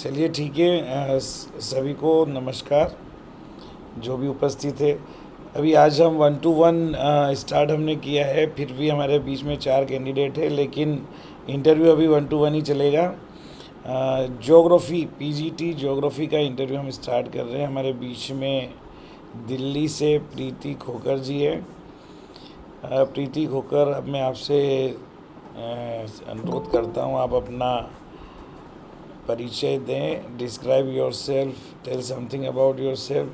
चलिए ठीक है। सभी को नमस्कार, जो भी उपस्थित है। अभी आज हम 1 to 1 स्टार्ट हमने किया है। फिर भी हमारे बीच में 4 कैंडिडेट है, लेकिन इंटरव्यू अभी 1 to 1 ही चलेगा। ज्योग्राफी, पीजीटी ज्योग्राफी का इंटरव्यू हम स्टार्ट कर रहे हैं। हमारे बीच में दिल्ली से प्रीति खोकर जी है। प्रीति खोकर, अब मैं आपसे अनुरोध करता हूँ, आप अपना परिचय दें। Describe yourself, tell something about yourself.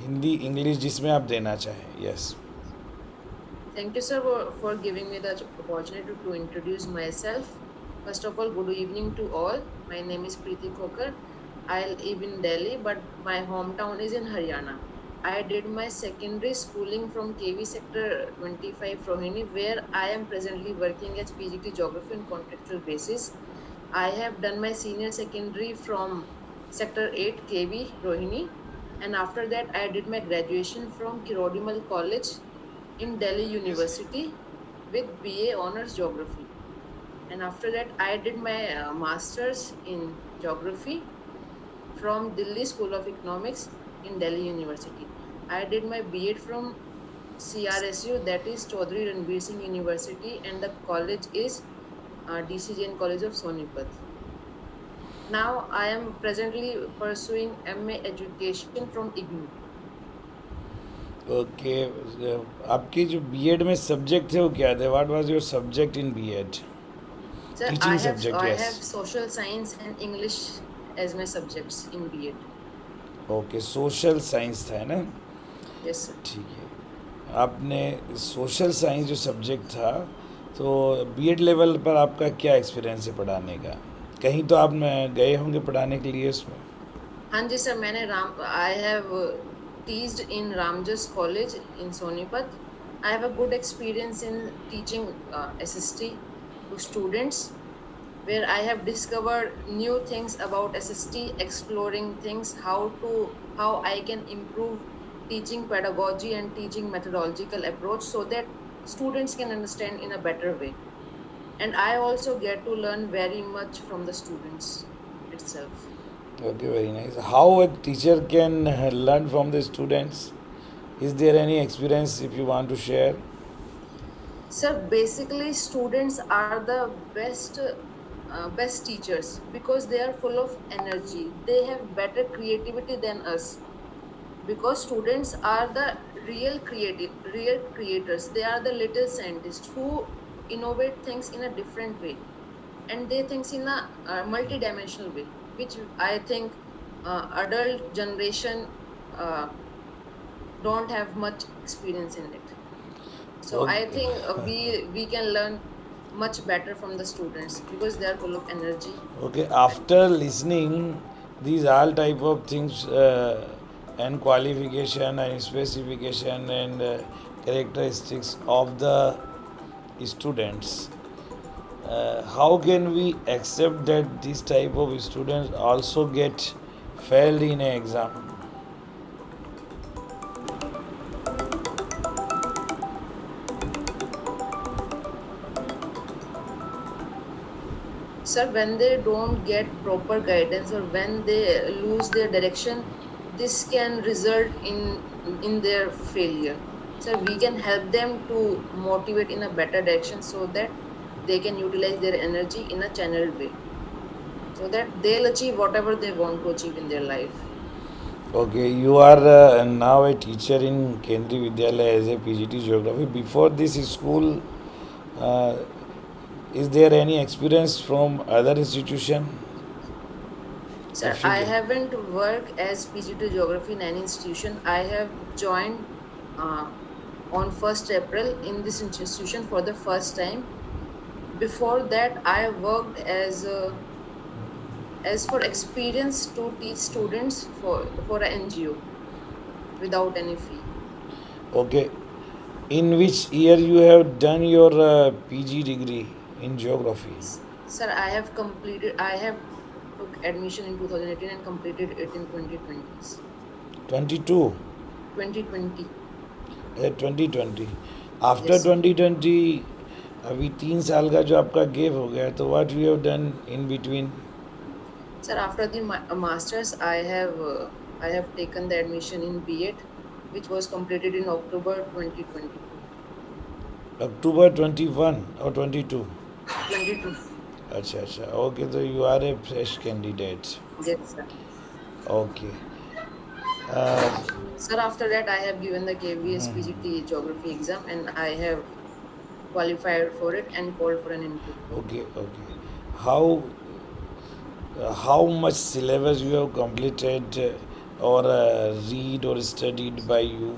Hindi, English, जिसमें आप देना चाहें। Yes. Thank you, sir, for giving me the opportunity to introduce myself. First of all, good evening to all. My name is Preeti Khokar. I live in Delhi, but my hometown is in Haryana. I did my secondary schooling from KV Sector 25 Rohini, where I am presently working as PGT Geography on contractual basis. I have done my senior secondary from Sector 8 KV Rohini, and after that, I did my graduation from Kirodimal College in Delhi University with BA Honors Geography. And after that, I did my master's in geography from Delhi School of Economics in Delhi University. I did my BEd from CRSU, that is Chaudhary Ranbir Singh University, and the college is DC Jain College of Sonipat. Now I am presently pursuing MA Education from IGNU. Okay. आपके जो BEd में subject थे वो क्या थे? What was your subject in BEd? Sir, teaching subject, I yes. have social science and English as my subjects in BEd. Okay, social science था, है ना? Yes, sir. ठीक है। आपने सोशल साइंस जो सब्जेक्ट था, तो बीएड लेवल पर आपका क्या एक्सपीरियंस है पढ़ाने का? कहीं तो आप गए होंगे पढ़ाने के लिए उसमें। हाँ जी सर, मैंने I have teached in Ramjas College in Sonipat. I have a good experience in teaching SST to students, where I have discovered new things about SST, exploring things, how I can improve teaching pedagogy and teaching methodological approach so that students can understand in a better way. And I also get to learn very much from the students itself. Okay, very nice. How a teacher can learn from the students? Is there any experience if you want to share? Sir, basically, students are the best teachers because they are full of energy. They have better creativity than us because students are the real creators. They are the little scientists who innovate things in a different way, and they think in a multi-dimensional way, which I think adult generation uh, don't have much experience in it. So I Okay. think we can learn much better from the students because they are full of energy. Okay. After listening these all type of things, and qualification and specification and characteristics of the students, how can we accept that this type of students also get failed in an exam? Sir, when they don't get proper guidance or when they lose their direction, this can result in their failure. So we can help them to motivate in a better direction so that they can utilize their energy in a channeled way, so that they'll achieve whatever they want to achieve in their life. Okay, you are now a teacher in Kendriya Vidyalaya as a PGT Geography. Before this school, uh, is there any experience from other institution? Sir, I haven't worked as PG2 Geography in any institution. I have joined uh, on 1st April in this institution for the first time. Before that, I worked as for experience to teach students for an NGO without any fee. Okay, in which year you have done your PG degree in geography? Sir, I have took admission in 2018 and completed it in 2020. 22, 2020. 2020. After Yes, sir. 2020, अभी 3 साल का जो आपका gap हो गया, तो what you have done in between? Sir, after the masters, I have taken the admission in B.Ed, which was completed in October 2022. October 21 or 22? 22. अच्छा अच्छा, ओके, तो you are a fresh candidate. Yes, sir. Okay. uh, Sir, after that, I have given the KVS PGT geography exam and I have qualified for it and called for an interview. okay, okay. How how much syllabus you have completed or read or studied by you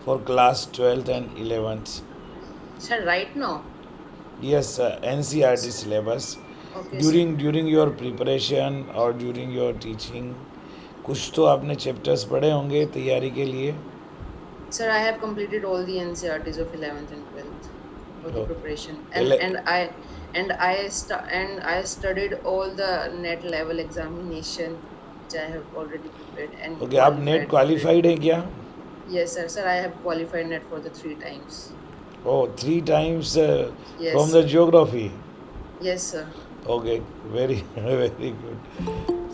for class 12th and 11th? Sir, right now, Yes, NCRT syllabus. okay, sir. During your preparation or during your teaching, कुछ तो आपने chapters पढ़े होंगे तैयारी के लिए. Sir, I have completed all the NCRTs of 11th and 12th for the Oh, preparation, ele- and I studied all the net level examination, which I have already prepared and okay, आप NET qualified for it. Qualified हैं क्या? Yes, sir. Sir, I have qualified net for the 3 times. Oh, 3 times Yes, from the sir. geography. Yes, sir. Okay, very very good.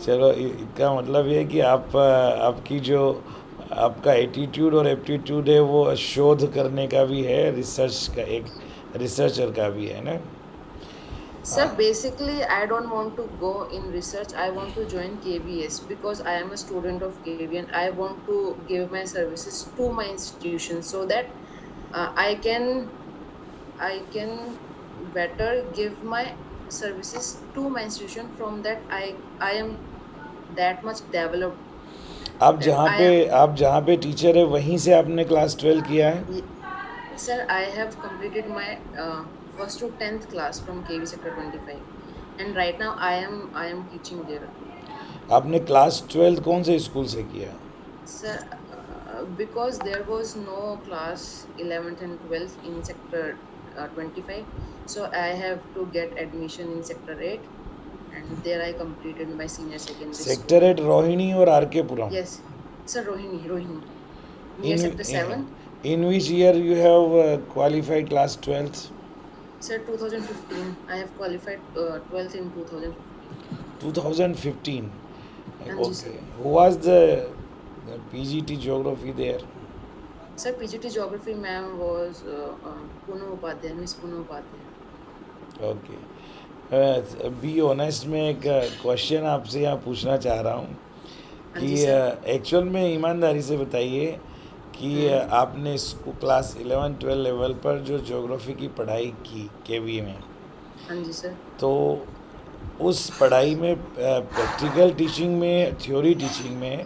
चलो, इसका मतलब ये है कि आप आपकी जो आपका एटीट्यूड और एप्टीट्यूड है वो शोध करने का भी है, रिसर्च का, एक रिसर्चर का भी है ना. Sir, basically, I don't want to go in research. I want to join KVS because I am a student of KV and I want to give my services to my institution so that I can better give my services to my institution. From that, I am that much developed that I am. आप जहाँ पे teacher है वहीं से आपने class 12 किया है? Ye- Sir, I have completed my first to 10th class from KV Sector 25, and right now I am teaching there. आपने क्लास 12 कौन से स्कूल से किया? Sir, because there was no class 11th and 12th in Sector 25, so I have to get admission in Sector 8, and there I completed my senior secondary school. Sector 8 Rohini और are के पुरम. Yes, sir, Rohini, near In Sector 7. in which year you have qualified class 12th? Sir, 2015. I have qualified 12th in 2015. 2015. Anji, sir. Okay. Who was the PGT geography there? Sir, PGT geography ma'am was Punu Upadhyay, Miss Punu Upadhyay. Okay. Be honest में एक question आपसे यहाँ पूछना चाह रहा हूँ हाँ जी कि सर. एक्चुअल में ईमानदारी से बताइए कि आपने क्लास 11-12 लेवल पर जो ज्योग्राफी की पढ़ाई की केवी में, हाँ जी सर. तो उस पढ़ाई में प्रैक्टिकल टीचिंग में, थ्योरी टीचिंग में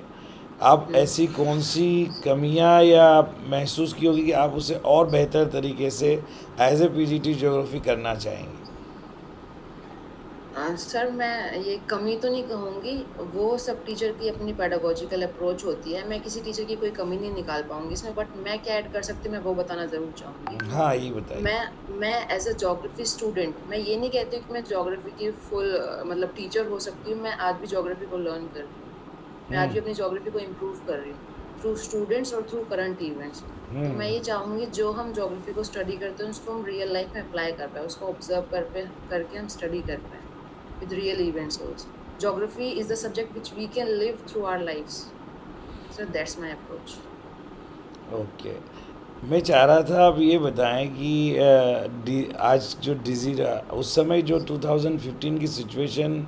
आप ऐसी कौन सी कमियां या आप महसूस की होगी कि आप उसे और बेहतर तरीके से एज ए पीजीटी ज्योग्राफी करना चाहेंगे? सर, मैं ये कमी तो नहीं कहूँगी. वो सब टीचर की अपनी पेडागोजिकल अप्रोच होती है. मैं किसी टीचर की कोई कमी नहीं निकाल पाऊंगी इसमें, बट मैं क्या ऐड कर सकती हूँ मैं वो बताना ज़रूर चाहूँगी. हाँ, ये बताइए. मैं एज अ जोग्राफी स्टूडेंट, मैं ये नहीं कहती कि मैं जोग्राफी की फुल मतलब टीचर हो सकती हूँ. मैं आज भी जोग्राफी को लर्न कर रही हूँ. मैं आज भी अपनी जोग्राफी को इम्प्रूव कर रही हूँ थ्रू स्टूडेंट्स और थ्रू करंट इवेंट्स. तो मैं ये चाहूँगी जो हम जोग्राफी को स्टडी करते हैं उसको हम रियल लाइफ में अप्लाई कर पाए, उसको ऑब्जर्व करके हम स्टडी कर पाए with real events also. Geography is the subject which we can live through our lives. So that's my approach. Okay. मैं चाह रहा था आप ये बताएं कि आज जो डिजीज, उस समय जो 2015 की सिचुएशन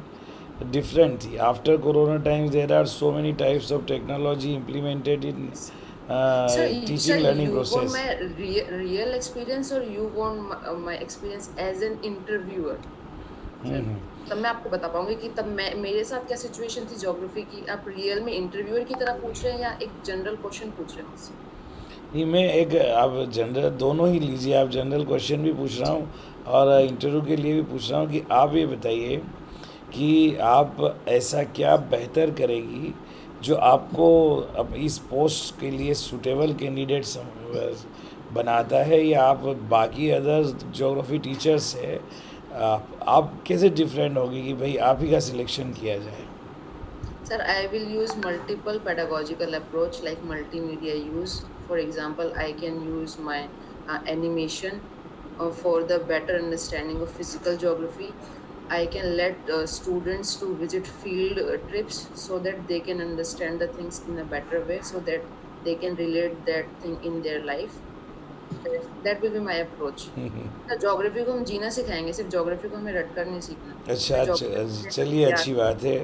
डिफरेंट थी. After corona times there are so many types of technology implemented in Sir, teaching learning you want process. my real experience or you want my experience as an interviewer? Sir, तब मैं आपको बता पाऊंगी कि तब मैं मेरे साथ क्या सिचुएशन थी ज्योग्राफी की. आप रियल में इंटरव्यूअर की तरह पूछ रहे हैं या एक जनरल क्वेश्चन पूछ रहे हैं मुझसे? नहीं, मैं एक, आप जनरल दोनों ही लीजिए. आप जनरल क्वेश्चन भी पूछ रहा हूँ और इंटरव्यू के लिए भी पूछ रहा हूँ कि आप ये बताइए कि आप ऐसा क्या बेहतर करेगी जो आपको अब इस पोस्ट के लिए सूटेबल कैंडिडेट बनाता है, या आप बाकी अदर ज्योग्राफी टीचर से आप कैसे डिफरेंट होगी कि भाई आप ही का सिलेक्शन किया जाए? Sir, I will use multiple pedagogical approach like multimedia use. For example, I can use my animation for the better understanding of physical geography. I can let students to visit field trips so that they can understand the things in a better way, so that they can relate that thing in their life. That will be my approach. Geography को हम जीना सिखाएंगे, सिर्फ geography को हमें रट कर नहीं सीखना। हमें अच्छा, ज्योग्राफी से चलिए क्या। अच्छी बात है।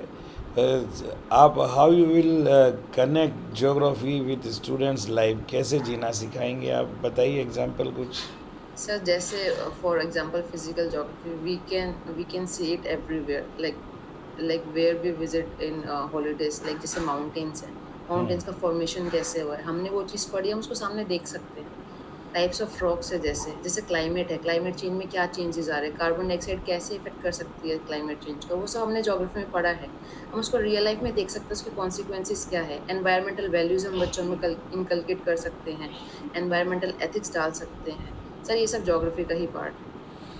आप how you will connect geography with students life, कैसे जीना सिखाएंगे आप, बताइए एग्जांपल कुछ। सर जैसे for example physical geography we can see it everywhere, like where we visit in holidays, like जैसे माउंटेन्स हैं, माउंटेन्स का फॉर्मेशन कैसे हुआ है, हमने वो चीज़ पढ़ी, हम उसको सामने देख सकते हैं। टाइप्स ऑफ रॉक्स है, जैसे जैसे क्लाइमेट है, क्लाइमेट चेंज में क्या चेंजेस आ रहे हैं, कार्बन डाइऑक्साइड कैसे इफेक्ट कर सकती है क्लाइमेट चेंज का, वो सब हमने ज्योग्राफी में पढ़ा है। हम उसको रियल लाइफ में देख सकते हैं, उसके कॉन्सिक्वेंसेस क्या है। एनवायरमेंटल वैल्यूज हम बच्चों में इनकलकेट कर सकते हैं, एनवायरमेंटल एथिक्स डाल सकते हैं। सर ये सब ज्योग्राफी का ही पार्ट है,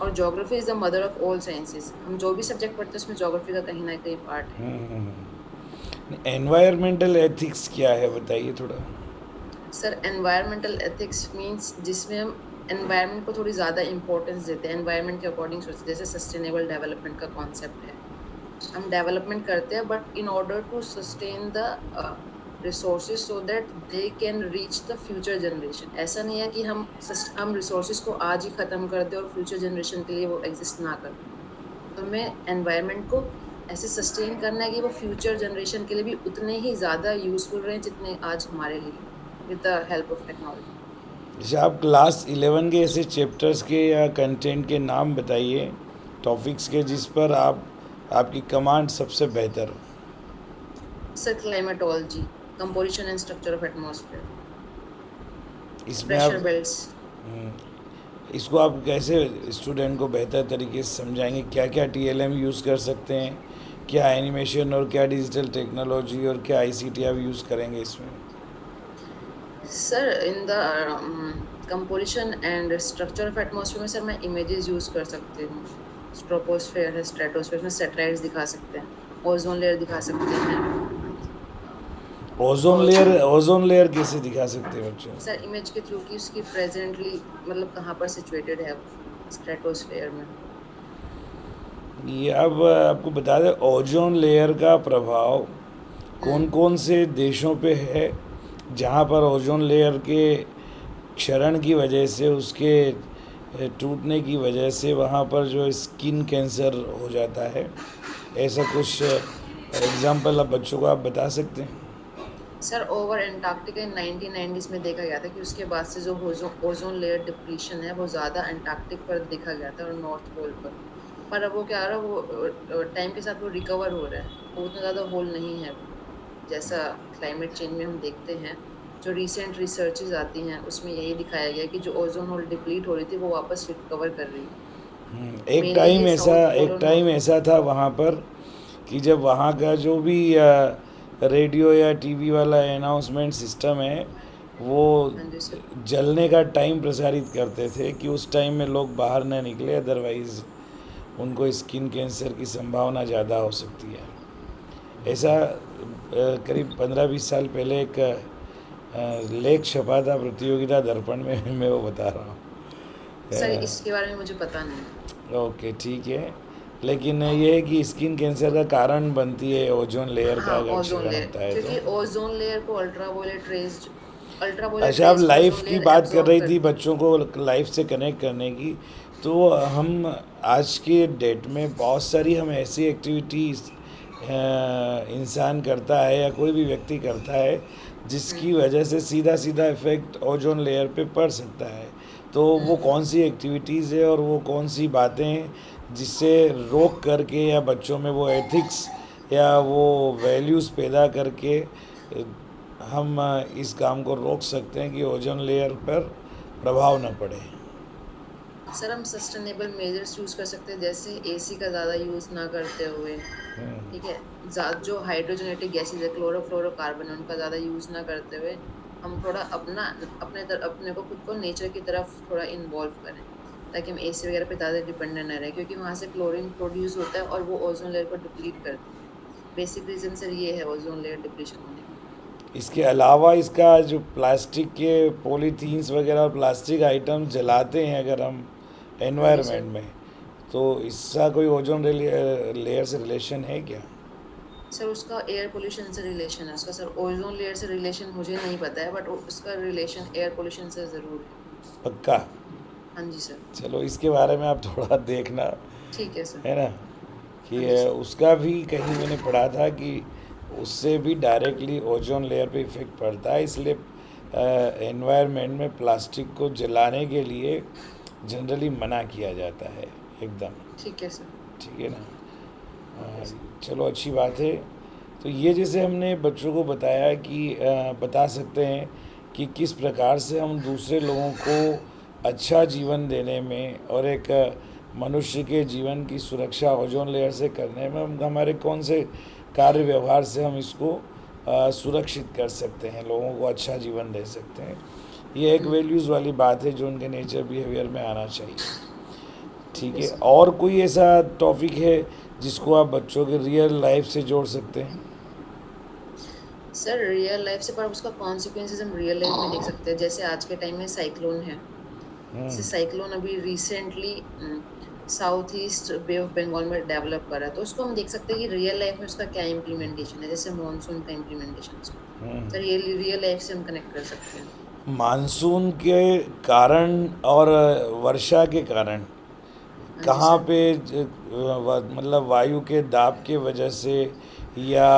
और geography is the mother of all sciences. हम जो भी सब्जेक्ट पढ़ते हैं उसमें ज्योग्राफी का कहीं ना कहीं पार्ट है। एनवायरमेंटल एथिक्स क्या है, बताइए थोड़ा। सर एनवायरमेंटल एथिक्स मींस जिसमें हम एनवायरनमेंट को थोड़ी ज़्यादा इंपॉर्टेंस देते हैं, एनवायरनमेंट के अकॉर्डिंग सोचते हैं। जैसे सस्टेनेबल डेवलपमेंट का कॉन्सेप्ट है, हम डेवलपमेंट करते हैं but in order to sustain the resources so that they can reach the future generation. ऐसा नहीं है कि हम रिसोर्सेज को आज ही ख़त्म कर दें और फ्यूचर जनरेशन के लिए वो एग्जिस्ट ना कर। तो हमें एनवायरनमेंट को ऐसे सस्टेन करना है कि वो फ्यूचर जनरेशन के लिए भी उतने ही ज़्यादा यूज़फुल रहें जितने आज हमारे लिए, with the help of technology. जैसे आप क्लास 11 के ऐसे चैप्टर्स के या कंटेंट के नाम बताइए, टॉपिक्स के, जिस पर आपकी कमांड सबसे बेहतर हो। Sir climatology, composition and structure of atmosphere, इसमें आप प्रेशर बेल्ट्स। हम्म, इसको आप कैसे स्टूडेंट को बेहतर तरीके से समझाएंगे, क्या क्या टीएलएम यूज़ कर सकते हैं, क्या एनिमेशन और क्या डिजिटल टेक्नोलॉजी और क्या आईसीटी आप यूज़ करेंगे इसमें। Sir in the composition and structure of atmosphere में सर मैं इमेजेस यूज़ कर सकती हूँ। स्ट्रोपोस्फेयर है, स्ट्रेटोस्फेयर में सैटेलाइट्स दिखा सकते हैं, ओजोन लेयर दिखा सकते हैं। ओजोन और लेयर, ओजोन लेयर कैसे दिखा सकते हैं बच्चों को? सर इमेज के थ्रू कि उसकी प्रेजेंटली मतलब कहाँ पर सिचुएटेड है स्ट्रेटोस्फेयर में। ये अब आपको बता दें, ओजोन लेयर का प्रभाव कौन कौन से देशों पे है, जहाँ पर ओजोन लेयर के क्षरण की वजह से, उसके टूटने की वजह से वहाँ पर जो स्किन कैंसर हो जाता है, ऐसा कुछ एग्जाम्पल आप बच्चों को आप बता सकते हैं। सर ओवर एंटार्क्टिका इन 1990s में देखा गया था कि उसके बाद से जो ओजोन लेयर डिप्लीशन है वो ज़्यादा एंटार्क्टिक पर देखा गया था और नॉर्थ पोल पर अब वो क्या हो रहा है, वो टाइम के साथ वो रिकवर हो रहा है, वो उतना ज़्यादा होल नहीं है जैसा क्लाइमेट चेंज में हम देखते हैं। जो रिसेंट रिसर्चेज आती हैं उसमें यही दिखाया गया कि जो ओजोन होल डिप्लीट हो रही थी वो वापस रिकवर कर रही है। एक मेनली टाइम ये ऐसा साउथ पोल एक और टाइम नॉर्थ। ऐसा था वहाँ पर कि जब वहाँ का जो भी रेडियो या टीवी वाला अनाउंसमेंट सिस्टम है, वो हाँ जी सर। जलने का टाइम प्रसारित करते थे कि उस टाइम में लोग बाहर न निकले, अदरवाइज़ उनको स्किन कैंसर की संभावना ज़्यादा हो सकती है। ऐसा करीब 15-20 साल पहले एक लेख छपा था प्रतियोगिता दर्पण में मैं वो बता रहा हूँ। सर इसके बारे में मुझे पता नहीं। ओके, ठीक है। लेकिन ये है कि स्किन कैंसर का कारण बनती है ओजोन लेयर का हाँ अगर ओजोन क्षरण लेयर, होता है क्योंकि तो। ओजोन लेयर को अल्ट्रावोलेट अच्छा, आप रेज लाइफ ओजोन की लेयर बात कर एब्जॉर्ब रही थी, करती है। बच्चों को लाइफ से कनेक्ट करने की, तो हम आज के डेट में बहुत सारी हम ऐसी एक्टिविटीज़ इंसान करता है या कोई भी व्यक्ति करता है जिसकी वजह से सीधा सीधा इफ़ेक्ट ओजोन लेयर पे पड़ सकता है। तो वो कौन सी एक्टिविटीज़ है और वो कौन सी बातें हैं जिससे रोक करके या बच्चों में वो एथिक्स या वो वैल्यूज़ पैदा करके हम इस काम को रोक सकते हैं कि ओजोन लेयर पर प्रभाव न पड़े। सर हम सस्टेनेबल मेजर्स यूज़ कर सकते हैं, जैसे एसी का ज़्यादा यूज़ ना करते हुए, ठीक है। जो हाइड्रोजनेटिक गैसेज है, क्लोरोफ्लोरोकार्बन है, उनका ज़्यादा यूज़ ना करते हुए हम थोड़ा अपने को खुद को नेचर की तरफ थोड़ा इन्वॉल्व करें, ताकि हम एसी वगैरह पे ज़्यादा डिपेंडेंट न रहें, क्योंकि वहाँ से क्लोरीन प्रोड्यूस होता है और वो ओजोन लेयर को डिप्लीट करती है। बेसिक रीज़न सर ये है ओजोन लेयर डिप्लीशन होने का। इसके अलावा इसका जो प्लास्टिक के पॉलीथीन्स वगैरह और प्लास्टिक आइटम जलाते हैं अगर हम हाँ जी सर। एनवायरनमेंट में, तो इसका कोई ओजोन लेयर से रिलेशन है क्या? सर उसका एयर पोल्यूशन से रिलेशन है उसका। सर ओजोन लेयर से रिलेशन मुझे नहीं पता है, बट उसका रिलेशन एयर पोल्यूशन से ज़रूर है। पक्का? हाँ जी सर। चलो इसके बारे में आप थोड़ा देखना, ठीक है सर। है ना, कि हाँ जी सर। उसका भी कहीं मैंने पढ़ा था कि उससे भी डायरेक्टली ओजोन लेयर पे इफ़ेक्ट पड़ता है, इसलिए एनवायरनमेंट में प्लास्टिक को जलाने के लिए जनरली मना किया जाता है एकदम। ठीक है सर। ठीक है ना? Okay sir. चलो अच्छी बात है। तो ये जैसे हमने बच्चों को बताया कि बता सकते हैं कि किस प्रकार से हम दूसरे लोगों को अच्छा जीवन देने में और एक मनुष्य के जीवन की सुरक्षा ओजोन लेयर से करने में हमारे कौन से कार्य व्यवहार से हम इसको सुरक्षित कर सकते हैं, लोगों को अच्छा जीवन दे सकते हैं। ये एक वैल्यूज़ वाली बात है जो उनके नेचर बिहेवियर में आना चाहिए। ठीक है, सर। और कोई ऐसा टॉपिक है जिसको आप बच्चों के रियल लाइफ से जोड़ सकते हैं? सर रियल लाइफ से, पर उसका कॉन्सिक्वेंसेस हम रियल लाइफ में देख सकते हैं। जैसे आज के टाइम में साइक्लोन है, जैसे साइक्लोन अभी recently south east bay of Bengal में डेवलप करा है, तो उसको हम देख सकते हैं कि रियल लाइफ में उसका क्या इम्प्लीमेंटेशन है। जैसे मानसून का इम्प्लीमेंटेशन उसका, सर ये रियल लाइफ से हम कनेक्ट कर सकते हैं। मानसून के कारण और वर्षा के कारण हाँ जी कहाँ सर। पे मतलब वायु के दाब के वजह से या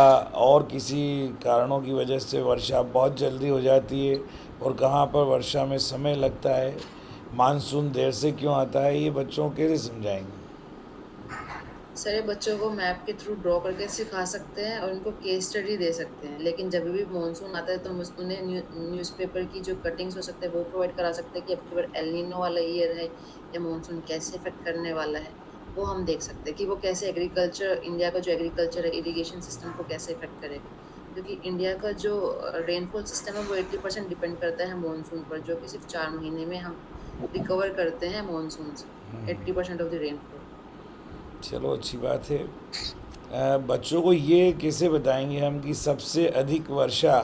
और किसी कारणों की वजह से वर्षा बहुत जल्दी हो जाती है और कहाँ पर वर्षा में समय लगता है, मानसून देर से क्यों आता है, ये बच्चों को कैसे समझाएंगे? सर ये बच्चों को मैप के थ्रू ड्रॉ करके सिखा सकते हैं और उनको केस स्टडी दे सकते हैं। लेकिन जब भी मानसून आता है तो हम उन्हें न्यूज़पेपर की जो कटिंग्स हो सकते हैं वो प्रोवाइड करा सकते हैं कि अब की बार एल नीनो वाला ईयर है या मानसून कैसे इफेक्ट करने वाला है। वो हम देख सकते हैं कि वो कैसे एग्रीकल्चर, इंडिया का जो एग्रीकल्चर है, इरीगेशन सिस्टम को कैसे इफेक्ट करेगा। क्योंकि इंडिया का जो रेनफॉल सिस्टम है वो 80% डिपेंड करता है मानसून पर, जो कि सिर्फ 4 महीने में हम रिकवर करते हैं मानसून से 80% ऑफ द रेनफॉल। चलो अच्छी बात है। बच्चों को ये कैसे बताएंगे हम कि सबसे अधिक वर्षा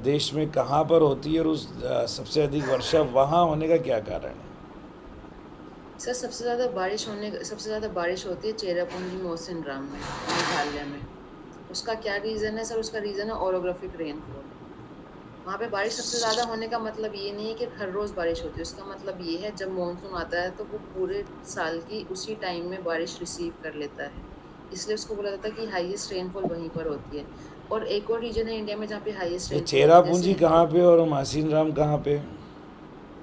देश में कहाँ पर होती है और उस सबसे अधिक वर्षा वहाँ होने का क्या कारण है? सर सबसे ज़्यादा बारिश होती है चेरापूंजी मौसिन राम में, मेघालय में। उसका क्या रीज़न है सर? उसका रीज़न है ओरोग्राफिक रेनफॉल। वहाँ पे बारिश सबसे ज़्यादा होने का मतलब ये नहीं है कि हर रोज़ बारिश होती है। उसका मतलब ये है जब मानसून आता है तो वो पूरे साल की उसी टाइम में बारिश रिसीव कर लेता है। इसलिए उसको बोला जाता है कि हाईएस्ट रेनफॉल वहीं पर होती है। और एक और रीजन है इंडिया में जहाँ पे हाईएस्ट ये रेनफॉल होती है, जैसे चेरापूंजी कहाँ पे और मासीन राम कहाँ पे?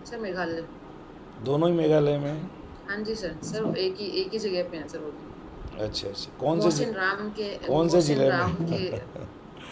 सर मेघालय। दोनों ही मेघालय में हैं? हाँ जी सर। सर एक ही जगह पे हैं सर वो भी। अच्छा अच्छा, कौन से मोहसिन जिले में? राम के।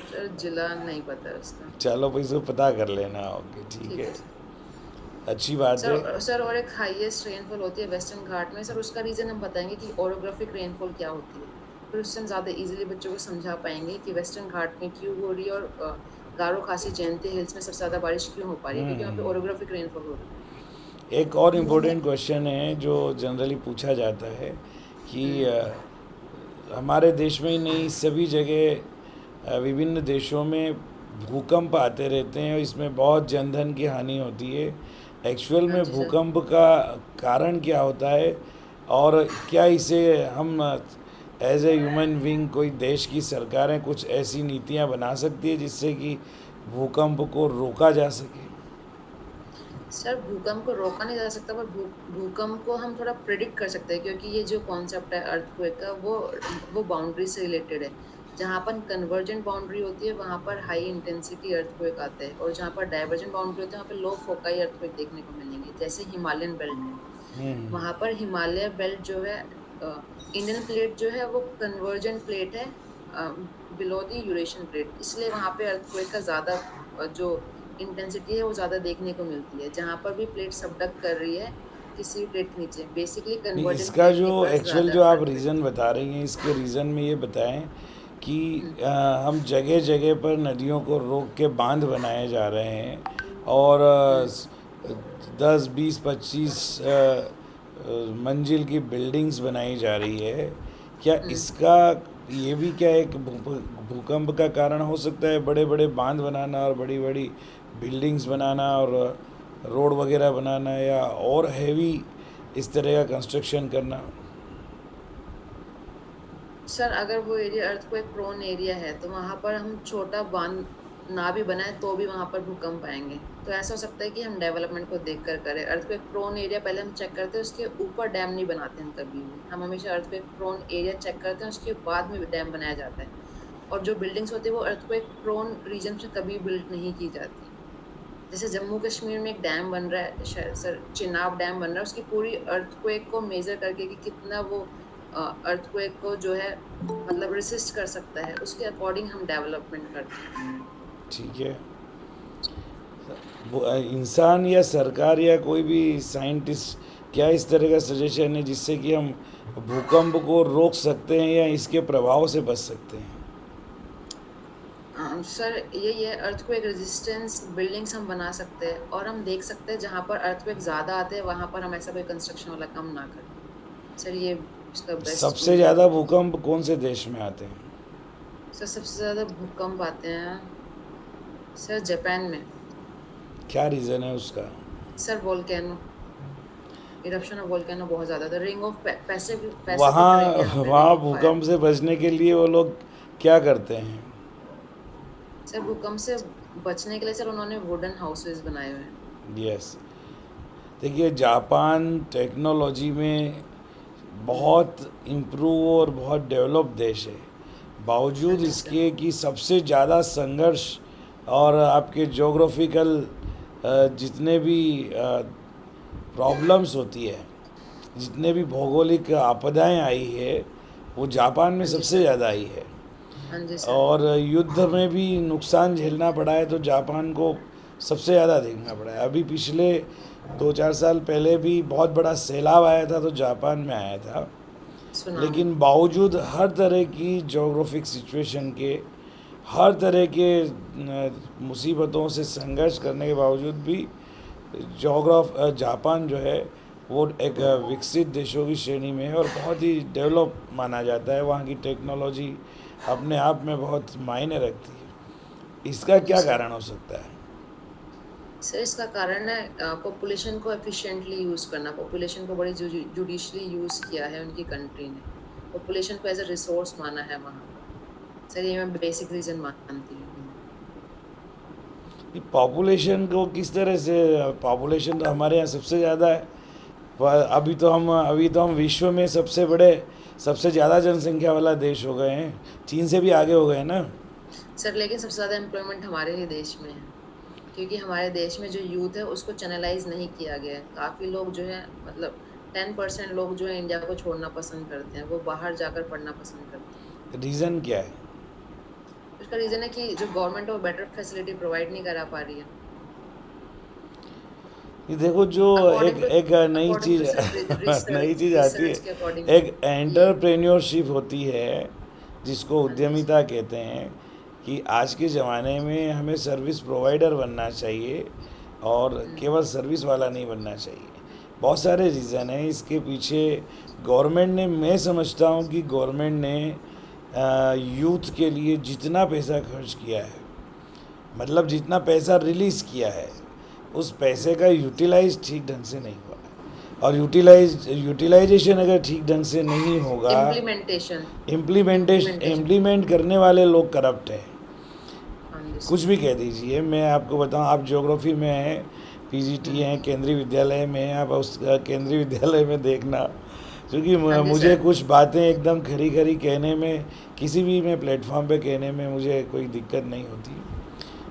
सर जिला नहीं पता है उसका। चलो भाई, इसको पता कर लेना। ओके ठीक ठीक है, है सर। अच्छी बात है। सर और एक हाईएस्ट रेनफॉल होती है वेस्टर्न घाट में। सर उसका रीज़न हम बताएंगे कि ओरोग्राफिक रेनफॉल क्या होती है, फिर उससे हम ज़्यादा इजीली बच्चों को समझा पाएंगे कि वेस्टर्न घाट में क्यों हो रही है और गारो खासी जयंती हिल्स में सबसे ज़्यादा बारिश क्यों हो पा रही है, क्योंकि वहाँ पे ओरोग्राफिक रेनफॉल हो रही है। एक और इम्पोर्टेंट क्वेश्चन है जो जनरली पूछा जाता है कि हमारे देश में ही नहीं, सभी जगह विभिन्न देशों में भूकंप आते रहते हैं और इसमें बहुत जनधन की हानि होती है। एक्चुअल हाँ में जी सर। भूकंप का कारण क्या होता है और क्या इसे हम एज ए ह्यूमन बीइंग, कोई देश की सरकारें कुछ ऐसी नीतियां बना सकती है जिससे कि भूकंप को रोका जा सके? सर भूकंप को रोका नहीं जा सकता, पर भूकंप को हम थोड़ा प्रिडिक्ट कर सकते हैं, क्योंकि ये जो कॉन्सेप्ट है अर्थक्वेक का वो बाउंड्री से रिलेटेड है। जहाँ पर कन्वर्जेंट बाउंड्री होती है वहाँ पर हाई इंटेंसिटी अर्थक्वेक आते हैं, और जहाँ पर डाइवर्जेंट बाउंड्री होती है वहाँ पर लो फोकाई अर्थक्वेक देखने को मिलेंगे। जैसे हिमालयन बेल्ट है, वहाँ पर हिमालय बेल्ट जो है, इंडियन प्लेट जो है वो कन्वर्जेंट प्लेट है बिलो द यूरेशियन प्लेट, इसलिए वहाँ पे अर्थक्वेक का ज़्यादा जो इंटेंसिटी है वो ज़्यादा देखने को मिलती है। जहाँ पर भी प्लेट सबडक्ट कर रही है किसी भी प्लेट के नीचे, बेसिकली नहीं, कन्वर्जेंट इसका प्लेट जो के पास एक्चुअल ज़्यादा जो आप अर्थक्वेक रीज़न होती बता रही हैं, इसके रीज़न में ये बताएं कि है। हम जगह जगह पर नदियों को रोक के बांध बनाए जा रहे हैं और 10, 20, 25 मंजिल की बिल्डिंग्स बनाई जा रही है। क्या इसका ये भी क्या एक भूकंप का कारण हो सकता है? बड़े बड़े बांध बनाना और बड़ी बड़ी बिल्डिंग्स बनाना और रोड वगैरह बनाना या और हैवी इस तरह का कंस्ट्रक्शन करना? सर अगर वो एरिया अर्थक्वेक प्रोन एरिया है तो वहां पर हम छोटा बांध ना भी बनाए तो भी वहां पर भूकंप आएंगे। तो ऐसा हो सकता है कि हम डेवलपमेंट को देख कर करें। अर्थक्वेक प्रोन एरिया पहले हम चेक करते हैं, उसके ऊपर डैम नहीं बनाते हम कभी भी। हम हमेशा अर्थक्वेक प्रोन एरिया चेक करते हैं, उसके बाद में डैम बनाया जाता है। और जो बिल्डिंग्स होती है वो अर्थक्वेक प्रोन रीजन से कभी बिल्ड नहीं की जाती। जैसे जम्मू कश्मीर में एक डैम बन रहा है, शायद सर चिनाब डैम बन रहा है, उसकी पूरी अर्थक्वेक को मेजर करके कि कितना वो अर्थक्वेक को जो है मतलब रेसिस्ट कर सकता है, उसके अकॉर्डिंग हम डेवलपमेंट करते हैं। ठीक है। इंसान या सरकार या कोई भी साइंटिस्ट क्या इस तरह का सजेशन है जिससे कि हम भूकंप को रोक सकते हैं या इसके प्रभाव से बच सकते हैं? सर यही है, अर्थक्वेक रेजिस्टेंस बिल्डिंग्स हम बना सकते हैं और हम देख सकते हैं जहाँ पर अर्थक्वेक ज़्यादा आते हैं वहाँ पर हम ऐसा कोई कंस्ट्रक्शन वाला काम ना करें। सर ये इसका बेस्ट सबसे यूज है। ज़्यादा भूकंप कौन से देश में आते हैं? सर सबसे ज़्यादा भूकंप आते हैं सर जापान में। क्या रीज़न है उसका? Sir volcano, eruption of volcano बहुत ज़्यादा था। रिंग ऑफ पैसिफिक वहाँ रिंग है यहाँ पे, रिंग वहाँ ऑफ फायर। भूकंप से बचने के लिए वो लोग क्या करते हैं? सर भूकंप से बचने के लिए सर उन्होंने वुडन हाउसेस बनाए हुए हैं। यस। देखिए, जापान टेक्नोलॉजी में बहुत इम्प्रूव और बहुत डेवलप देश है। हाँ बावजूद जी सर। इसके कि सबसे ज़्यादा संघर्ष और आपके जोग्राफिकल जितने भी प्रॉब्लम्स होती है, जितने भी भौगोलिक आपदाएं आई है, वो जापान में हाँ जी सबसे सर। ज़्यादा आई है। हाँ जी सर। और युद्ध में भी नुकसान झेलना पड़ा है तो जापान को सबसे ज़्यादा देखना पड़ा है। अभी पिछले 2-4 साल पहले भी बहुत बड़ा सैलाब आया था तो जापान में आया था। सुनामी। लेकिन बावजूद हर तरह की जोग्राफिक सिचुएशन के, हर तरह के मुसीबतों से संघर्ष करने के बावजूद भी जापान जो है वो एक विकसित देशों की श्रेणी में है और बहुत ही डेवलप माना जाता है। वहाँ की टेक्नोलॉजी अपने आप में बहुत मायने रखती है। इसका हाँ जी क्या सर। कारण हो सकता है? सर इसका कारण है पॉपुलेशन को एफिशिएंटली यूज़ करना। पॉपुलेशन को बड़ी जुडिशली यूज़ किया है उनकी कंट्री ने। पॉपुलेशन को एज अ रिसोर्स माना है वहाँ पर। सर ये मैं बेसिक रीज़न मानती हूँ। पॉपुलेशन को किस तरह से? पॉपुलेशन तो हमारे यहाँ सबसे ज़्यादा है। अभी तो हम विश्व में सबसे ज़्यादा जनसंख्या वाला देश हो गए हैं। चीन से भी आगे हो गए ना। सर लेकिन सबसे ज़्यादा एम्प्लॉयमेंट हमारे ही देश में है, क्योंकि हमारे देश में जो यूथ है उसको चैनलाइज नहीं किया गया है। काफ़ी लोग जो है मतलब 10% लोग जो है इंडिया को छोड़ना पसंद करते हैं, वो बाहर जाकर पढ़ना पसंद करते हैं। रीज़न क्या है? उसका रीज़न है कि जो गवर्नमेंट है वो बेटर फैसिलिटी प्रोवाइड नहीं करा पा रही है। ये देखो, जो एक अकॉर्डिंग टू एक नई अकॉर्डिंग चीज़ टू सर नई रिसर्च चीज़ आती रिसर्च है। के अकॉर्डिंग एक ये। एंटरप्रेन्योरशिप होती है जिसको हाँ जी उद्यमिता कहते हैं कि आज के ज़माने में हमें सर्विस प्रोवाइडर बनना चाहिए और केवल सर्विस वाला नहीं बनना चाहिए। बहुत सारे रीज़न हैं इसके पीछे। गवर्नमेंट ने, मैं समझता हूँ कि गवर्नमेंट ने यूथ के लिए जितना पैसा खर्च किया है, मतलब जितना पैसा रिलीज़ किया है, उस पैसे का यूटिलाइज ठीक ढंग से नहीं हुआ है। और यूटिलाइजेशन अगर ठीक ढंग से नहीं होगा, इम्प्लीमेंटेशन। इम्प्लीमेंट करने वाले लोग करप्ट हैं। हाँ जी कुछ सर। भी कह दीजिए। मैं आपको बताऊं, आप ज्योग्राफी में हैं, पीजीटी हैं, केंद्रीय विद्यालय में हैं, आप उस केंद्रीय विद्यालय में देखना। क्योंकि हाँ जी मुझे सर। कुछ बातें एकदम खरी खरी कहने में, किसी भी मैं प्लेटफॉर्म पे कहने में मुझे कोई दिक्कत नहीं होती।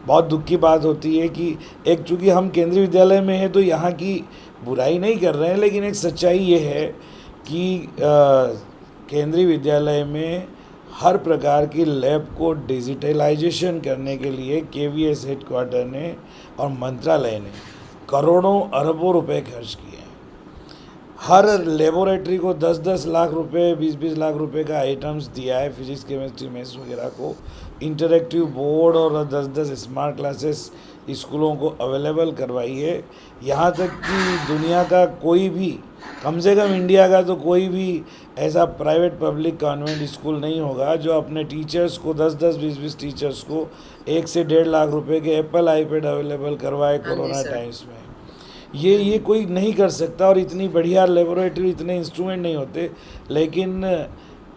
बहुत दुख की बात होती है कि एक, चूँकि हम केंद्रीय विद्यालय में हैं तो यहाँ की बुराई नहीं कर रहे हैं, लेकिन एक सच्चाई ये है कि केंद्रीय विद्यालय में हर प्रकार की लैब को डिजिटलाइजेशन करने के लिए केवीएस हेडक्वार्टर ने और मंत्रालय ने करोड़ों अरबों रुपए खर्च किए हैं। हाँ हर जी सर। लेबोरेटरी को 10-10 लाख रुपए, 20-20 लाख रुपए का आइटम्स दिया है, फिजिक्स केमिस्ट्री मैथ्स वगैरह को। इंटरेक्टिव बोर्ड और 10-10 स्मार्ट क्लासेस स्कूलों को अवेलेबल करवाई है। यहाँ तक कि दुनिया का कोई भी, कम से कम इंडिया का तो कोई भी ऐसा प्राइवेट पब्लिक कॉन्वेंट स्कूल नहीं होगा जो अपने टीचर्स को 10-10, 20-20 टीचर्स को 1 से 1.5 लाख रुपए के एप्पल आईपैड अवेलेबल करवाए हाँ जी कोरोना सर। टाइम्स में। ये कोई नहीं कर सकता। और इतनी बढ़िया लेबोरेटरी, इतने इंस्ट्रूमेंट नहीं होते। लेकिन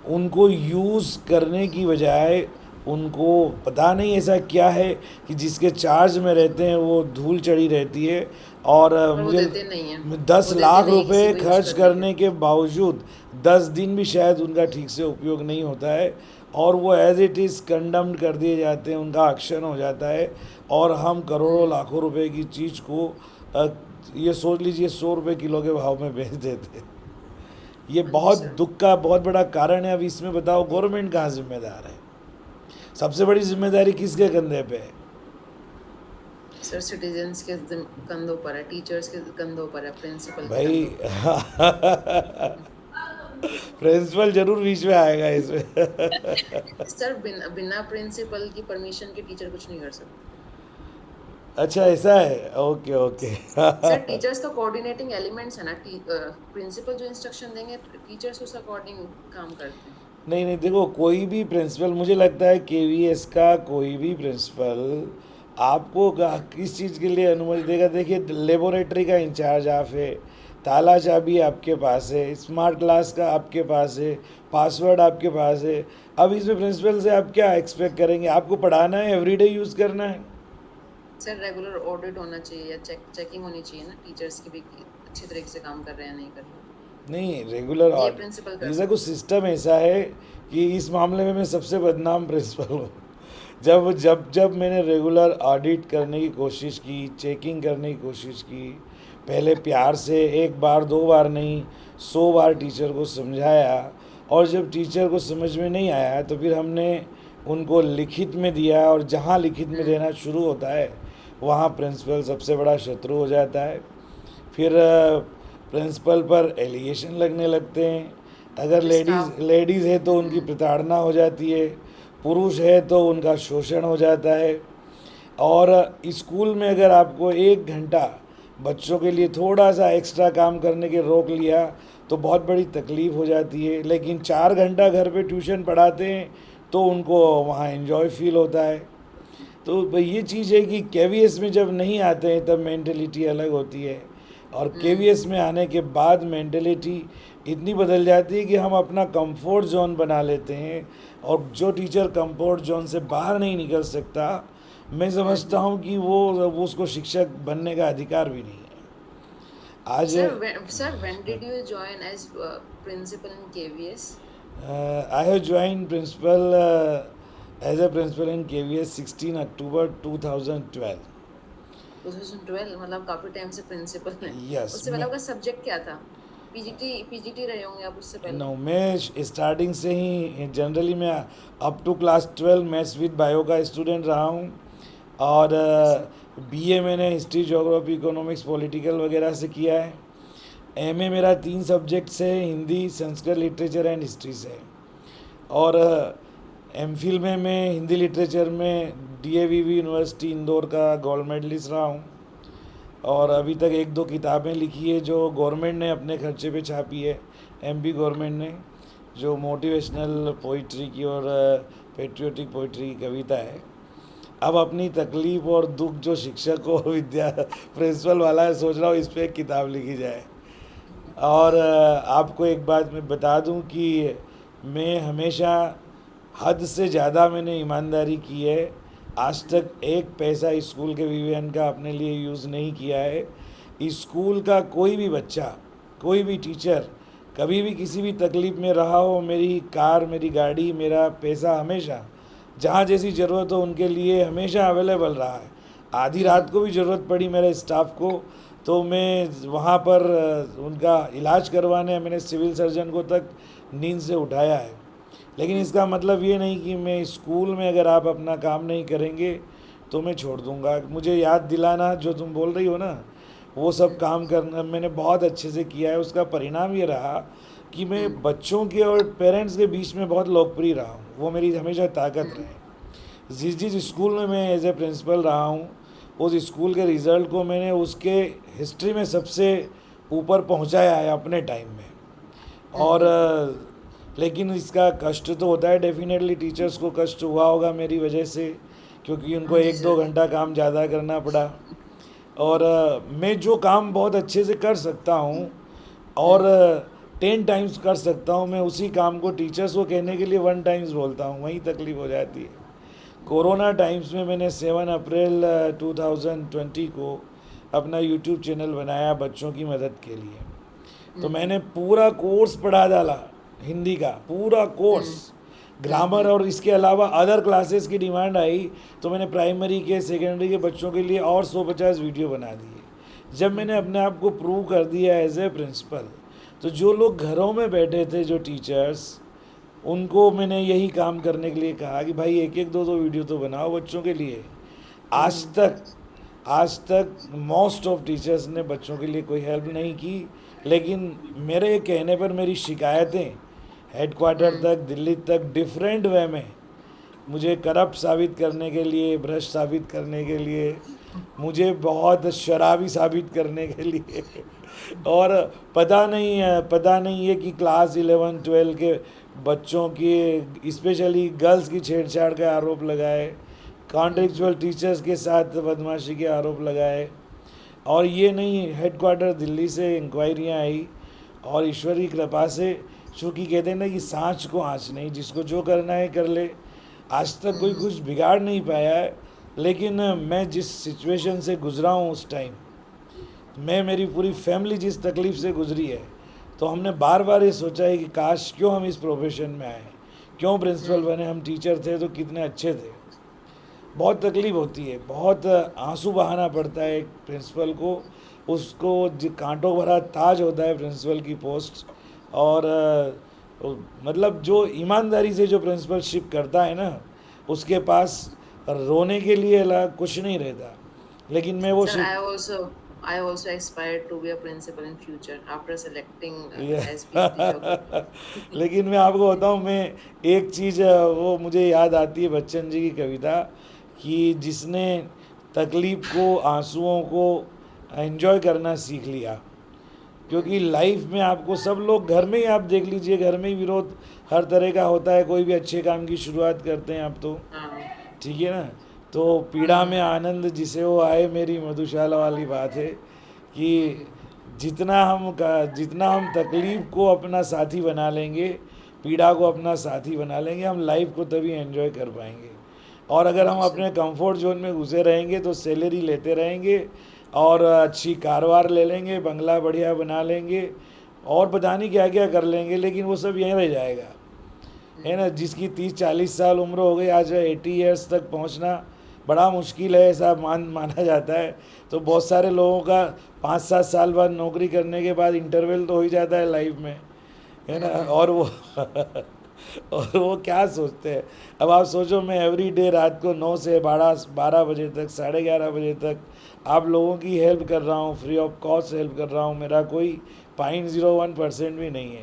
उनको यूज़ करने की बजाय उनको पता नहीं ऐसा क्या है कि जिसके चार्ज में रहते हैं वो धूल चढ़ी रहती है। और और वो मुझे देते नहीं है, दस वो देते लाख नहीं है किसी रुपए को यूज खर्च करने के करने के बावजूद 10 दिन भी शायद उनका ठीक से उपयोग नहीं होता है, और वो एज इट इज़ कंडम्ड कर दिए जाते हैं, उनका एक्शन हो जाता है। और हम करोड़ों लाखों रुपए की चीज़ को अ, ये सोच लीजिए 100 रुपये किलो के भाव में बेच देते हैं। ये हाँ जी बहुत सर। दुख का बहुत बड़ा कारण है। अब इसमें बताओ गवर्नमेंट कहाँ जिम्मेदार है? सबसे बड़ी जिम्मेदारी किसके कंधे पे है? सर सिटीजन्स के कंधों पर है, टीचर्स के कंधों पर है, प्रिंसिपल के भाई कंधों पर प्रिंसिपल जरूर बीच में आएगा इसमें। है। सर बिना बिना प्रिंसिपल की परमिशन के टीचर कुछ नहीं कर सकते। अच्छा ऐसा है, ओके ओके। सर टीचर्स तो कोऑर्डिनेटिंग एलिमेंट्स है ना, प्रिंसिपल जो इंस्ट्रक्शन देंगे टीचर्स उस अकॉर्डिंग काम करते हैं। नहीं नहीं, देखो कोई भी प्रिंसिपल, मुझे लगता है केवीएस का कोई भी प्रिंसिपल आपको किस चीज़ के लिए अनुमति देगा? देखिए लेबोरेटरी का इंचार्ज आप है, ताला चाबी आपके पास है, स्मार्ट क्लास का आपके पास है, पासवर्ड आपके पास है। अब इसमें प्रिंसिपल से आप क्या एक्सपेक्ट करेंगे? आपको पढ़ाना है, एवरीडे यूज़ करना है। सर रेगुलर ऑडिट होना चाहिए या चेकिंग होनी चाहिए ना टीचर्स की भी कि अच्छी तरीके से काम कर रहे हैं या नहीं कर रहे नहीं, रेगुलर हैं। ये ऑडिट, प्रिंसिपल कर जैसा कुछ सकते हैं। सिस्टम ऐसा है कि इस मामले में मैं सबसे बदनाम प्रिंसिपल हूँ। जब जब जब मैंने रेगुलर ऑडिट करने की कोशिश की, चेकिंग करने की कोशिश की, पहले प्यार से एक बार दो बार नहीं 100 बार टीचर को समझाया, और जब टीचर को समझ में नहीं आया तो फिर हमने उनको लिखित में दिया, और जहाँ लिखित में देना शुरू होता है वहाँ प्रिंसिपल सबसे बड़ा शत्रु हो जाता है। फिर प्रिंसिपल पर एलिगेशन लगने लगते हैं। अगर स्टाफ। लेडीज़ है तो उनकी प्रताड़ना हो जाती है, पुरुष है तो उनका शोषण हो जाता है। और स्कूल में अगर आपको 1 घंटा बच्चों के लिए थोड़ा सा एक्स्ट्रा काम करने के रोक लिया तो बहुत बड़ी तकलीफ़ हो जाती है, लेकिन 4 घंटा घर पे ट्यूशन पढ़ाते हैं तो उनको वहाँ एंजॉय फील होता है। तो भाई ये चीज़ है कि केवीएस में जब नहीं आते हैं तब मेंटलिटी अलग होती है, और केवीएस में आने के बाद मेंटलिटी इतनी बदल जाती है कि हम अपना कंफर्ट जोन बना लेते हैं, और जो टीचर कंफर्ट जोन से बाहर नहीं निकल सकता, मैं समझता हूँ कि वो उसको शिक्षक बनने का अधिकार भी नहीं है आज। Sir when did you join as principal in KVS? I have join principal as a principal in KVS 16 October 2012। 2012, मतलब काफी टाइम से प्रिंसिपल हैं। यस, उससे पहले मैं आपका सब्जेक्ट क्या था? पीजीटी रहे होंगे आप उससे पहले। नो, मैं स्टार्टिंग से ही जनरली मैं up to class 12 maths with bio का स्टूडेंट रहा हूँ। और ओके सर। बीए मैंने हिस्ट्री, ज्योग्राफी, इकोनॉमिक्स, पॉलिटिकल वगैरह से किया है। एमए मेरा 3 सब्जेक्ट से, Hindi, Sanskrit, literature and history से है। और एमफिल में मैं हिंदी लिटरेचर में डीएवीवी यूनिवर्सिटी इंदौर का गोल्ड मेडलिस्ट रहा हूँ। और अभी तक 1-2 किताबें लिखी है जो गवर्नमेंट ने अपने खर्चे पे छापी है, एमपी गवर्नमेंट ने, जो मोटिवेशनल पोइट्री की और पेट्रियोटिक पोइट्री की कविता है। अब अपनी तकलीफ़ और दुख जो शिक्षक को विद्या प्रिंसिपल वाला है, सोच रहा हूँ इस पर एक किताब लिखी जाए। और आपको एक बात मैं बता दूं कि मैं हमेशा हद से ज़्यादा मैंने ईमानदारी की है। आज तक एक पैसा स्कूल के विवेन का अपने लिए यूज़ नहीं किया है। स्कूल का कोई भी बच्चा, कोई भी टीचर कभी भी किसी भी तकलीफ़ में रहा हो, मेरी कार, मेरी गाड़ी, मेरा पैसा हमेशा जहाँ जैसी ज़रूरत हो उनके लिए हमेशा अवेलेबल रहा है। आधी रात को भी ज़रूरत पड़ी मेरे स्टाफ को तो मैं वहाँ पर उनका इलाज करवाने मैंने सिविल सर्जन को तक नींद से उठाया है। लेकिन इसका मतलब ये नहीं कि मैं स्कूल में अगर आप अपना काम नहीं करेंगे तो मैं छोड़ दूँगा। मुझे याद दिलाना जो तुम बोल रही हो ना, वो सब काम करना मैंने बहुत अच्छे से किया है। उसका परिणाम ये रहा कि मैं बच्चों के और पेरेंट्स के बीच में बहुत लोकप्रिय रहा हूँ। वो मेरी हमेशा ताकत रहे। जिस जिस स्कूल में मैं एज ए प्रिंसिपल रहा हूँ, उस स्कूल के रिज़ल्ट को मैंने उसके हिस्ट्री में सबसे ऊपर पहुँचाया है अपने टाइम में। और लेकिन इसका कष्ट तो होता है, डेफिनेटली टीचर्स को कष्ट हुआ होगा मेरी वजह से, क्योंकि उनको हाँ जी 1-2 सर। घंटा काम ज़्यादा करना पड़ा। और मैं जो काम बहुत अच्छे से कर सकता हूँ, और 10 टाइम्स कर सकता हूँ, मैं उसी काम को टीचर्स को कहने के लिए 1 टाइम्स बोलता हूँ, वहीं तकलीफ हो जाती है। कोरोना टाइम्स में मैंने 7 अप्रैल 2020 को अपना यूट्यूब चैनल बनाया बच्चों की मदद के लिए। तो हम्म, मैंने पूरा कोर्स पढ़ा डाला, हिंदी का पूरा कोर्स, हम्म, ग्रामर, हम्म, और इसके अलावा अदर क्लासेस की डिमांड आई तो मैंने प्राइमरी के सेकेंडरी के बच्चों के लिए और 150 वीडियो बना दिए। जब मैंने हम्म, अपने आप को प्रूव कर दिया एज ए प्रिंसिपल, तो जो लोग घरों में बैठे थे, जो टीचर्स, उनको मैंने यही काम करने के लिए कहा कि भाई एक एक दो दो वीडियो तो बनाओ बच्चों के लिए। आज हम्म, तक आज तक मोस्ट ऑफ टीचर्स ने बच्चों के लिए कोई हेल्प नहीं की, लेकिन मेरे कहने पर मेरी शिकायतें हेडक्वार्टर हम्म, तक, दिल्ली तक, डिफरेंट वे में मुझे करप्ट साबित करने के लिए, भ्रष्ट साबित करने के लिए, मुझे बहुत शराबी साबित करने के लिए और पता नहीं है कि क्लास 11 12 के बच्चों की, स्पेशली गर्ल्स की छेड़छाड़ का आरोप लगाए, कॉन्ट्रेक्चुअल टीचर्स के साथ बदमाशी के आरोप लगाए। और ये नहीं, हेडक्वार्टर दिल्ली से इंक्वायरियाँ आई, और ईश्वर की कृपा से, चूँकि कहते हैं ना कि सांच को आँच नहीं, जिसको जो करना है कर ले। आज तक कोई हम्म, कुछ बिगाड़ नहीं पाया है, लेकिन मैं जिस सिचुएशन से गुजरा हूँ उस टाइम, मैं, मेरी पूरी फैमिली जिस तकलीफ़ से गुजरी है, तो हमने बार बार ये सोचा है कि काश क्यों हम इस प्रोफेशन में आए, क्यों प्रिंसिपल हम्म, बने। हम टीचर थे तो कितने अच्छे थे। बहुत तकलीफ़ होती है, बहुत आंसू बहाना पड़ता है एक प्रिंसिपल को, उसको जो कांटों भरा ताज होता है प्रिंसिपल की पोस्ट। और मतलब जो ईमानदारी से जो प्रिंसिपलशिप करता है ना, उसके पास रोने के लिए कुछ नहीं रहता। लेकिन मैं वो Sir, ship I also aspired to be a principal in future after selecting ये as Preeti Joker. लेकिन मैं आपको बताऊं, मैं एक चीज़, वो मुझे याद आती है बच्चन जी की कविता, कि जिसने तकलीफ़ को, आंसुओं को एंजॉय करना सीख लिया। क्योंकि लाइफ में आपको सब लोग, घर में ही आप देख लीजिए, घर में ही विरोध हर तरह का होता है। कोई भी अच्छे काम की शुरुआत करते हैं आप तो, हाँ, ठीक है ना, तो पीड़ा में आनंद जिसे वो आए, मेरी मधुशाला वाली बात है कि जितना हम तकलीफ़ को अपना साथी बना लेंगे, पीड़ा को अपना साथी बना लेंगे, हम लाइफ को तभी एंजॉय कर पाएंगे। और अगर हम जी सर, अपने कंफर्ट जोन में घुसे रहेंगे तो सैलरी लेते रहेंगे, और अच्छी कारवार ले लेंगे, बंगला बढ़िया बना लेंगे, और पता नहीं क्या क्या कर लेंगे, लेकिन वो सब यहीं रह जाएगा। है ना, जिसकी 30 40 साल उम्र हो गई, आज 80 ईयर्स तक पहुंचना बड़ा मुश्किल है, ऐसा माना जाता है। तो बहुत सारे लोगों का 5 7 साल बाद नौकरी करने के बाद इंटरवल तो हो ही जाता है लाइफ में, है ना। और वो और वो क्या सोचते हैं, अब आप सोचो, मैं एवरी डे रात को 9 से 12 बजे तक, 11:30 बजे तक आप लोगों की हेल्प कर रहा हूँ, फ्री ऑफ कॉस्ट हेल्प कर रहा हूँ, मेरा कोई 0.01% भी नहीं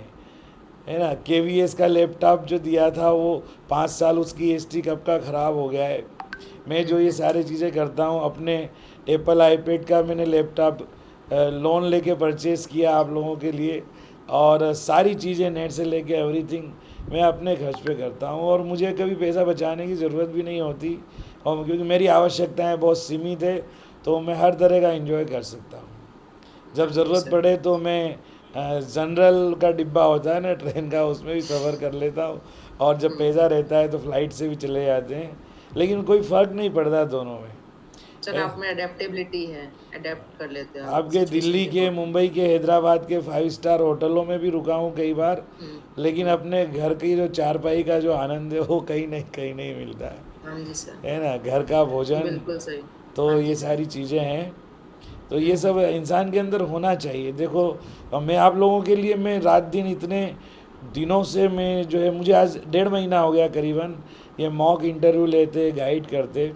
है ना। KVS का लैपटॉप जो दिया था वो 5 साल उसकी एसटी कब का ख़राब हो गया है। मैं जो ये सारी चीज़ें करता हूँ, अपने एप्पल आईपैड का मैंने लैपटॉप लोन लेके परचेज़ किया आप लोगों के लिए, और सारी चीज़ें नेट से लेके एवरीथिंग मैं अपने खर्च पे करता हूँ, और मुझे कभी पैसा बचाने की ज़रूरत भी नहीं होती। और क्योंकि मेरी आवश्यकताएं बहुत सीमित है, तो मैं हर तरह का एंजॉय कर सकता हूँ। जब जी ज़रूरत सर, पड़े तो मैं जनरल का डिब्बा होता है ना ट्रेन का, उसमें भी सफ़र कर लेता हूँ, और जब पैसा रहता है तो फ्लाइट से भी चले जाते हैं। लेकिन कोई फ़र्क नहीं पड़ता दोनों में। सर आप में अडेप्टेबिलिटी है, अडेप्ट कर लेते हैं आप आपके सिचुएशन दिल्ली के के, अकॉर्डिंग। मुंबई के, हैदराबाद के 5 स्टार होटलों में भी रुका हूँ कई बार, हम्म, लेकिन हम्म, अपने घर की जो चारपाई का जो आनंद है वो कहीं नहीं मिलता हाँ जी सर, है ना, घर का भोजन। बिल्कुल सही, तो हाँ ये जी सर, सारी चीज़ें हैं, तो ये सब इंसान के अंदर होना चाहिए। देखो, अब मैं आप लोगों के लिए, मैं रात दिन इतने दिनों से, मैं जो है, मुझे आज 1.5 महीना हो गया करीबन, ये मॉक इंटरव्यू लेते, गाइड करते।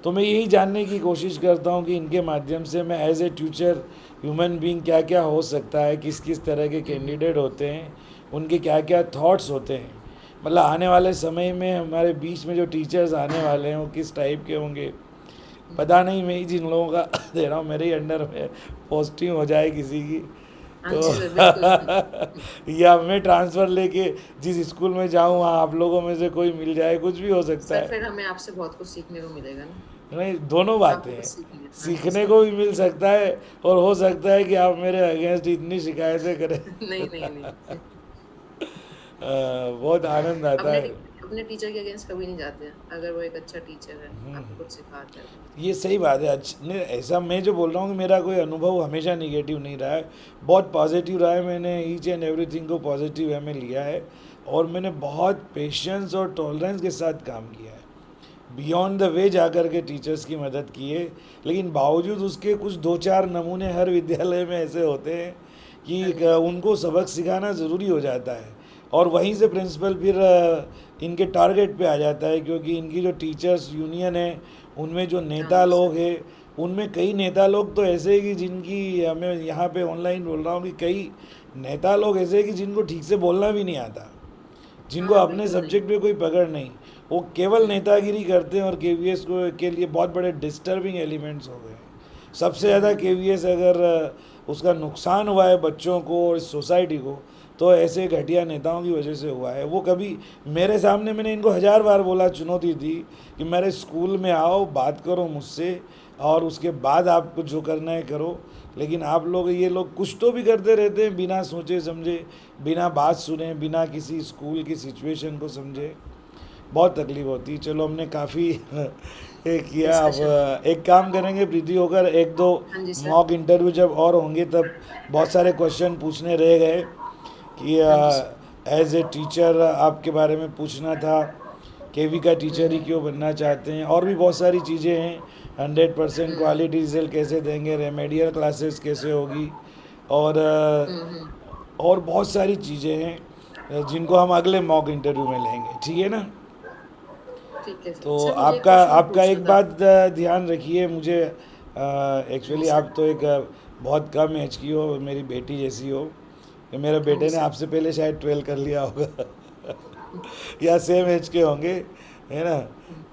तो मैं यही जानने की कोशिश करता हूँ कि इनके माध्यम से मैं as a teacher, human being क्या क्या हो सकता है, किस किस तरह के कैंडिडेट होते हैं, उनके क्या क्या थॉट्स होते हैं। मतलब आने वाले समय में हमारे बीच में जो टीचर्स आने वाले हैं वो किस टाइप के होंगे, पता नहीं। मैं ही जिन लोगों का दे रहा हूँ, मेरे ही अंडर में पोस्टिंग हो जाए किसी की, हाँ तो जी सर, बिल्कुल या मैं ट्रांसफ़र लेके जिस स्कूल में जाऊँ वहाँ आप लोगों में से कोई मिल जाए, कुछ भी हो सकता सर है। फिर हमें आपसे बहुत कुछ सीखने को मिलेगा ना। नहीं, दोनों बातें आपको कुछ हैं। सीखने। हाँ जी सीखने सर। को भी मिल सकता है और हो सकता है कि आप मेरे अगेंस्ट इतनी शिकायतें करें। नहीं, नहीं, नहीं। बहुत आनंद आता अपने टी है। अपने टीचर के अगेंस्ट कभी नहीं जाते हैं, अगर वो एक अच्छा टीचर है, आपको कुछ सिखाता है तो। ये सही बात है। नहीं, ऐसा मैं जो बोल रहा हूँ कि मेरा कोई अनुभव हमेशा निगेटिव नहीं रहा है, बहुत पॉजिटिव रहा है। मैंने ईच एंड एवरीथिंग को पॉजिटिव वे में लिया है और मैंने बहुत पेशेंस और टॉलरेंस के साथ काम किया है। बियॉन्ड द वे जा कर के टीचर्स की मदद की है, लेकिन बावजूद उसके कुछ दो चार नमूने हर विद्यालय में ऐसे होते हैं कि हाँ जी। उनको सबक सिखाना ज़रूरी हो जाता है और वहीं से प्रिंसिपल फिर इनके टारगेट पे आ जाता है, क्योंकि इनकी जो टीचर्स यूनियन है उनमें जो हाँ नेता जी सर। लोग हैं, उनमें कई नेता लोग तो ऐसे हैं कि जिनकी, मैं यहाँ पे ऑनलाइन बोल रहा हूँ कि कई नेता लोग ऐसे हैं कि जिनको ठीक से बोलना भी नहीं आता, जिनको हाँ, अपने बिल्कुल नहीं। सब्जेक्ट पे कोई पकड़ नहीं, वो केवल नेतागिरी करते हैं और केवीएस को के लिए बहुत बड़े डिस्टर्बिंग एलिमेंट्स हो गए हैं। सबसे ज़्यादा केवीएस अगर उसका नुकसान हुआ है बच्चों को और इस सोसाइटी को, तो ऐसे घटिया नेताओं की वजह से हुआ है। वो कभी मेरे सामने, मैंने इनको हजार बार बोला, चुनौती दी कि मेरे स्कूल में आओ, बात करो मुझसे और उसके बाद आपको जो करना है करो, लेकिन आप लोग, ये लोग कुछ तो भी करते रहते हैं बिना सोचे समझे, बिना बात सुने, बिना किसी स्कूल की सिचुएशन को समझे। बहुत तकलीफ होती है। चलो, हमने काफ़ी किया। अब डिस्कशन। एक काम करेंगे प्रीति होकर, एक दो हाँ जी सर। मॉक इंटरव्यू जब और होंगे तब बहुत सारे क्वेश्चन पूछने रह गए कि हाँ जी सर। एज ए टीचर आपके बारे में पूछना था, केवी का टीचर ही क्यों बनना चाहते हैं, और भी बहुत सारी चीज़ें हैं। 100% क्वालिटी रिजल्ट कैसे देंगे, रेमेडियल क्लासेस कैसे होगी, और और बहुत सारी चीज़ें हैं जिनको हम अगले मॉक इंटरव्यू में लेंगे, ठीक है ना। ठीक है सर। तो सर मुझे एक आपका क्वेश्चन आपका पूछना एक था। बात ध्यान रखिए, मुझे हाँ जी एक्चुअली सर। आप तो एक बहुत कम एज की हो, मेरी बेटी जैसी हो। कि मेरे हाँ जी बेटे ने सर। आपसे पहले शायद 12 कर लिया होगा या सेम एज के होंगे, है ना।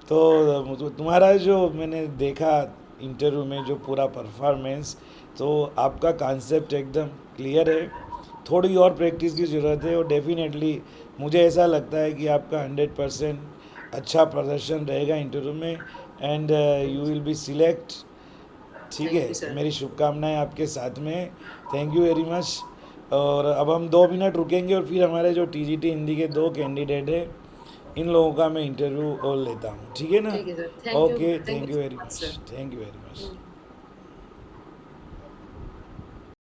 तो तुम्हारा जो मैंने देखा इंटरव्यू में, जो पूरा परफॉर्मेंस, तो आपका कॉन्सेप्ट एकदम क्लियर है। थोड़ी और प्रैक्टिस की ज़रूरत है और डेफिनेटली मुझे ऐसा लगता है कि आपका 100% अच्छा प्रदर्शन रहेगा इंटरव्यू में, and you will be select. ठीक थैंक यू है, सर। मेरी शुभकामनाएं आपके साथ में। Thank you very much. और अब हम 2 मिनट रुकेंगे और फिर हमारे जो टीजीटी हिंदी के 2 कैंडिडेट हैं, इन लोगों का मैं इंटरव्यू और लेता हूँ, ठीक है ना। ठीक है sir. Okay, thank thank you you so very much much, sir. Thank you very much.